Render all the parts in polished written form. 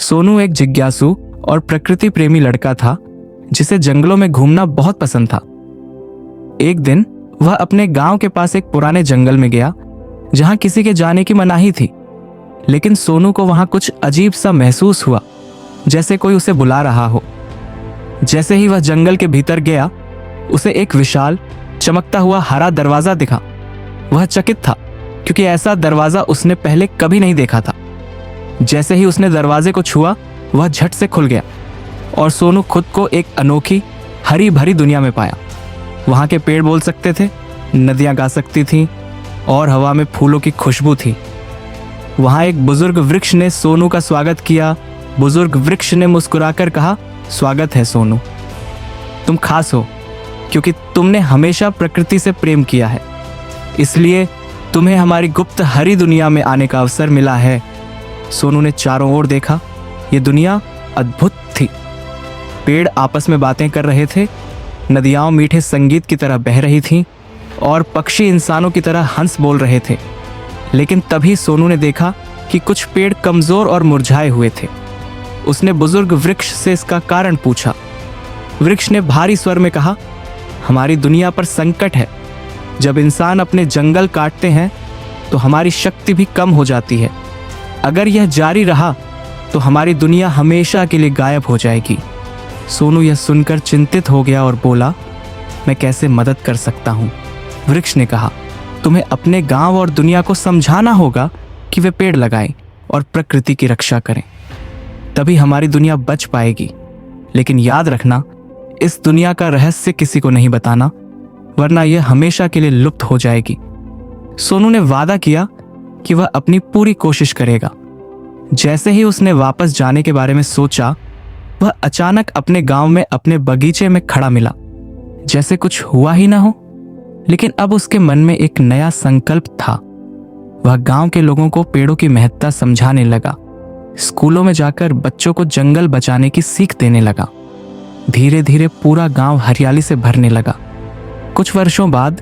सोनू एक जिज्ञासु और प्रकृति प्रेमी लड़का था जिसे जंगलों में घूमना बहुत पसंद था। एक दिन वह अपने गांव के पास एक पुराने जंगल में गया जहां किसी के जाने की मनाही थी, लेकिन सोनू को वहां कुछ अजीब सा महसूस हुआ, जैसे कोई उसे बुला रहा हो। जैसे ही वह जंगल के भीतर गया, उसे एक विशाल चमकता हुआ हरा दरवाजा दिखा। वह चकित था क्योंकि ऐसा दरवाजा उसने पहले कभी नहीं देखा था। जैसे ही उसने दरवाजे को छुआ, वह झट से खुल गया और सोनू खुद को एक अनोखी हरी भरी दुनिया में पाया। वहां के पेड़ बोल सकते थे, नदियां गा सकती थीं और हवा में फूलों की खुशबू थी। वहां एक बुजुर्ग वृक्ष ने सोनू का स्वागत किया। बुजुर्ग वृक्ष ने मुस्कुराकर कहा, स्वागत है सोनू, तुम खास हो क्योंकि तुमने हमेशा प्रकृति से प्रेम किया है, इसलिए तुम्हें हमारी गुप्त हरी दुनिया में आने का अवसर मिला है। सोनू ने चारों ओर देखा। ये दुनिया अद्भुत थी। पेड़ आपस में बातें कर रहे थे, नदियां मीठे संगीत की तरह बह रही थीं और पक्षी इंसानों की तरह हंस बोल रहे थे। लेकिन तभी सोनू ने देखा कि कुछ पेड़ कमजोर और मुरझाए हुए थे। उसने बुजुर्ग वृक्ष से इसका कारण पूछा। वृक्ष ने भारी स्वर में कहा, हमारी दुनिया पर संकट है। जब इंसान अपने जंगल काटते हैं तो हमारी शक्ति भी कम हो जाती है। अगर यह जारी रहा तो हमारी दुनिया हमेशा के लिए गायब हो जाएगी। सोनू यह सुनकर चिंतित हो गया और बोला, मैं कैसे मदद कर सकता हूँ? वृक्ष ने कहा, तुम्हें अपने गांव और दुनिया को समझाना होगा कि वे पेड़ लगाएं और प्रकृति की रक्षा करें, तभी हमारी दुनिया बच पाएगी। लेकिन याद रखना, इस दुनिया का रहस्य किसी को नहीं बताना, वरना यह हमेशा के लिए लुप्त हो जाएगी। सोनू ने वादा किया कि वह अपनी पूरी कोशिश करेगा। जैसे ही उसने वापस जाने के बारे में सोचा, वह अचानक अपने गांव में अपने बगीचे में खड़ा मिला, जैसे कुछ हुआ ही ना हो। लेकिन अब उसके मन में एक नया संकल्प था। वह गांव के लोगों को पेड़ों की महत्ता समझाने लगा। स्कूलों में जाकर बच्चों को जंगल बचाने की सीख देने लगा। धीरे धीरे पूरा गांव हरियाली से भरने लगा। कुछ वर्षों बाद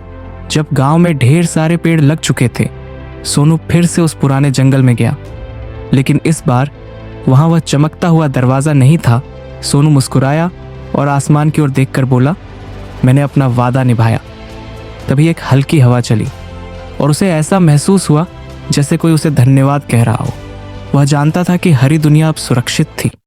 जब गांव में ढेर सारे पेड़ लग चुके थे, सोनू फिर से उस पुराने जंगल में गया। लेकिन इस बार वहां वह चमकता हुआ दरवाजा नहीं था। सोनू मुस्कुराया और आसमान की ओर देखकर बोला, मैंने अपना वादा निभाया। तभी एक हल्की हवा चली और उसे ऐसा महसूस हुआ जैसे कोई उसे धन्यवाद कह रहा हो। वह जानता था कि हरी दुनिया अब सुरक्षित थी।